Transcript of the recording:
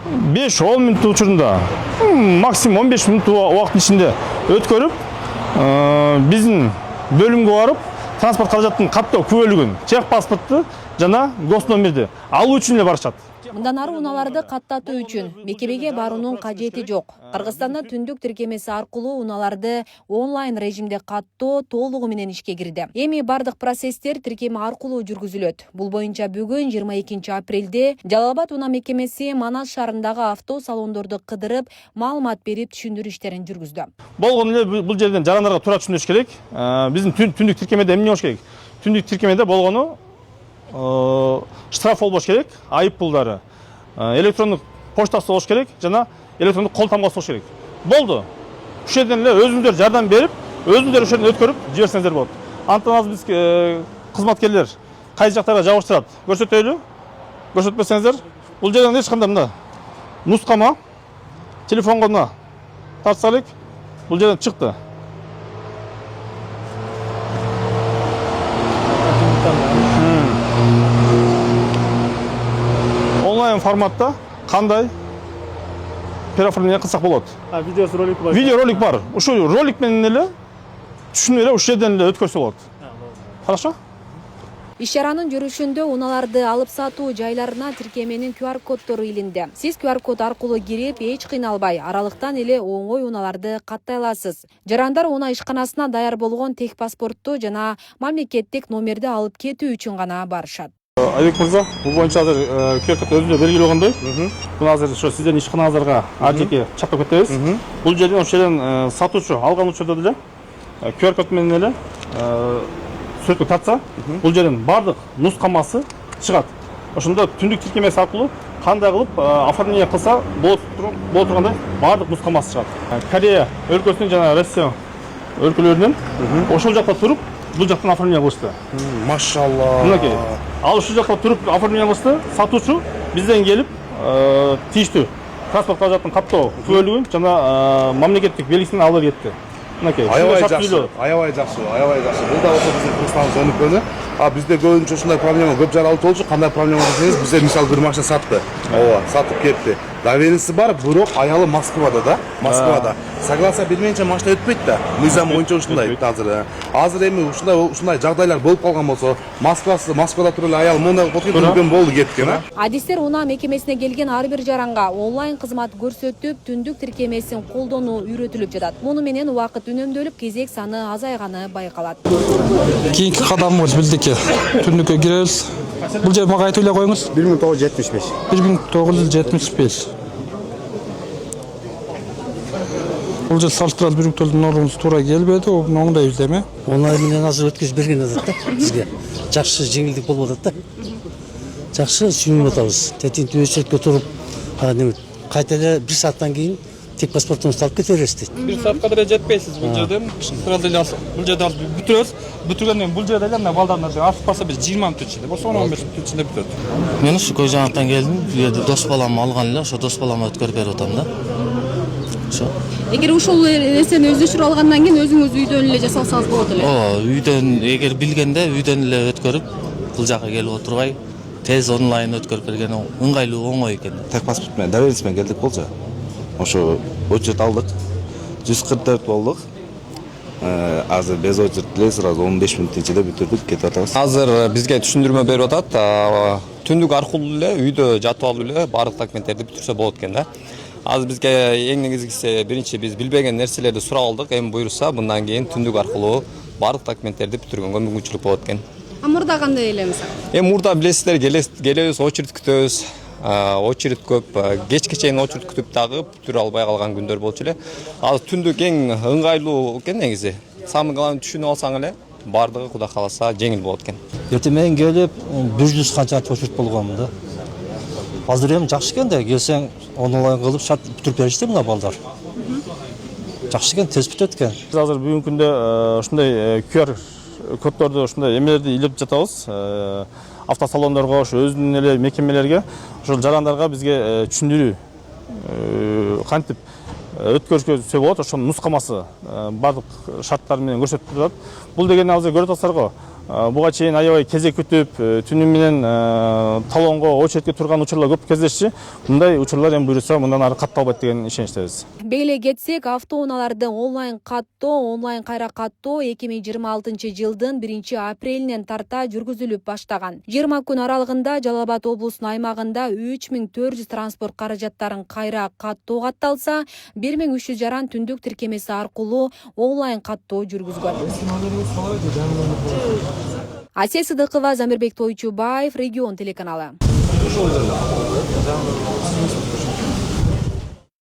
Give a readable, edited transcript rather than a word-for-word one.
5-10 минут учурунда, максимум 15 минут убакыттын ичинде өткөрүп, биздин бөлүмгө барып, транспорт каражаттын каттоо күбөлүгүн, чек паспорту жана гос номерди алуу үчүн эле барышат. Мындан ары унааларды каттатуу үчүн мекемеге баруунун кажети жок. Кыргызстанда түндүк тиркемеси аркылуу унааларды онлайн режимде каттоо толугу менен ишке кирди. Эми бардык процесстер тиркеме аркылуу жүргүзүлөт. Бул боюнча бүгүн 22 апрелде Жалал Абад унаа мекемеси Манас шаарындагы авто салондорду кыдырып, маалымат берип түшүндүрүү иштерин жүргүздү. Болгон эле бул жерден жарандарга туура түшүндүрүш керек. Биздин түндүк тиркемеде эмне болуш керек? Түндүк тиркемеде болгону штраф болбош керек, айып пулдары, электрондук почтасы болуш керек жана электрондук кол тамгасы болуш керек. Болду. Ушул жерден эле өзүңүздөр жардам берип, өзүңүздөр ушул жерден өткөрүп жиберсеңиздер болот. Антон азыр биз кызматкерлер кайсы жактарга жабыштырат көрсөтөлү. Көрсөтпөсөңүздөр, бул жерден эч кандай мына нускама телефонго мына тартсалык, бул жерден чыкты. Онлайн форматта кандай переоформление кылсак болот. Видеосы, ролик бар. Видео ролик бар. Ушул ролик менен эле түшүнүп эле ушул жерден эле өткөрсө болот. Хорошо? Иш чаранын жүрүшүндө унааларды алып сатуу жайларына тиркеменин QR коддору илинди. Сиз QR код аркылуу кирип, эч кыйналбай, аралыктан эле оңой унааларды каттай аласыз. Жарандар унаа ишканасына даяр болгон тех паспортту жана мамлекеттик номерди алып кетүү үчүн гана барышат. Айбек мырза, бул боюнча азыр QR код өзүнө белгилүү болгондой. Буну азыр ошо сиздердин ишканаңыздарга ажеке чапкап кетебиз. Бул жерден ошол жерден сатуучу алган учурда деле QR код менен эле сүрөткө тартса, бул жерден бардык нускамасы чыгат. Ошондо түндүк тиркемеси аркылуу кандай кылып оформление кылса болот тургандай бардык нускамасы чыгат. Корея өлкөсүнүн жана Россия өлкөлөрүнөн ошол жакта туруп бул жактан оформление кылышты. Машалла. Мынакей. Ал ушул жакта туруп оформление кылышты. Сатуучу бизден келип тийиштүү транспорт каражатын каттоо күбөлүгүн жана мамлекеттик белгисин алып кетти. Мынакей. Аябай жакшы. Аябай жакшы. Бул да болсо биздин Кыргызстандын өнүккөнү. Бизде көбүнчө ушундай проблема көп жаралып болчу. Кандай проблема десеңиз, бизде мисалы бир машина сатты. Ооба, сатып кетти. Доверениясы бар, бирок аялы Москвада да. Москвада. Согласие бермейинче машина өтпөйт да. Мыйзам боюнча ушундай азыр. Азыр эми ушундай жагдайлар болуп калган болсо, Москвада туруп эле аял мондай болуп кеткен болду кеткен, Адистер унаа мекемесине келген ар бир жаранга онлайн кызмат көрсөтүп, түндүк тиркемесин колдонуу үйрөтүлүп жатат. Муну менен убакыт үнөмдөлүп, кезек саны азайганы байкалат. Кийинки кадамыбыз билдики. Түндүккө киребиз. Бул жер мага айтып эле коюңуз. 1975. 1975. Бул жер салыштырмалуу бүрүктөрдүн нормасы туура келбеди, оңдойбуз деме. Онлайн менен азыр өткөзүп берген атат да бизге. Жакшы жеңилдик болуп атат да. Жакшы сүйүнүп атабыз. Тетин төбөчөлүккө туруп, кайта эле 1 сааттан кийин тек паспортуңузду алып кете бересиз дейт. 1 саатка деле жетпейсиз бул жерден. Сразу эле бул жерде бүтүрөбүз. Бүтүргөндөн бул жерде эле мына балдардан асып калса биз 20 мүнөт ичинде, болсо 15 мүнөт ичинде бүтөт. Мен ушу көй жаңактан келдим. Бу жерде дос балам алган эле, ошо дос балама өткөрүп берип атам да. Ошо. Эгер ушул нерсени өздөштүрүп алгандан кийин өзүңүз үйдөн эле жасасаңыз болот эле. Ооба, үйдөн эгер билгенде үйдөн эле өткөрүп, бул жака келип отурбай, тез онлайн өткөрүп берген ыңгайлуу, оңой экен. Тех паспорт менен доверенность менен келдик болчу. Ошо очередь алдык. 144 болдук. Азыр без очередь эле сразу 15 мүнөттүн ичинде бүтүрдүк, кетип атабыз. Азыр бизге түшүндүрмө берип атат. Түндүк аркылуу эле үйдө жатып алып эле баардык документтерди бүтүрсө болот экен да. Азыр бизге эң негизгиси биринчи биз билбеген нерселерди сурап алдык. Эми буйруса мындан кийин түндүк аркылуу баардык документтерди бүтүргөнгө мүмкүнчүлүк болот экен. Мурда кандай эле мисалы? Эми мурда билесиздер, келебиз, очередь күтөбүз. Очередь көп, кечке чейин очередь күтүп дагы бүтүрө албай калган күндөр болчу эле. Азыр түндүк эң ыңгайлуу экен негизи. Самый главный түшүнүп алсаң эле баардыгы кудай кааласа жеңил болот экен. Эртең менен келип 100 канча очередь болгон да. Азыр эми жакшы экен да, келсең онлайн кылып шарт бүтүрүп беришти мына балдар. Жакшы экен, тез бүтөт экен. Биз азыр бүгүнкү күндө ушундай QR коддорду ушундай эмелерди илип жатабыз. Автосалондорго, ошо өзүнүн эле мекемелерге, ошол жарандарга бизге түшүндүрүү кантип өткөрүшкө болот, ошонун нускамасы бардык шарттары менен көрсөтүп турат. Бул деген азыр көрүп атасыздар го. буга чейин аябай кезек күтүп, түнү менен талонго очередке турган учурлар көп кездешчү. Мындай учурлар эми буюрса мындан ары катталбайт деген ишеничтебиз. Беле кетсек, автоунааларды онлайн каттоо, онлайн кайра каттоо 2026 жылдын 1-апрелинен тарта жүргүзүлүп баштаган. 20 күн аралыгында Жалал Абад облусунун аймагында 3400 транспорт каражаттарын кайра каттоо катталса, 1300 жаран түндүк тиркемеси аркылуу онлайн каттоо жүргүзгөн. Асия Сыдыкова, Замирбек Тойчубаев, Регион телеканалы.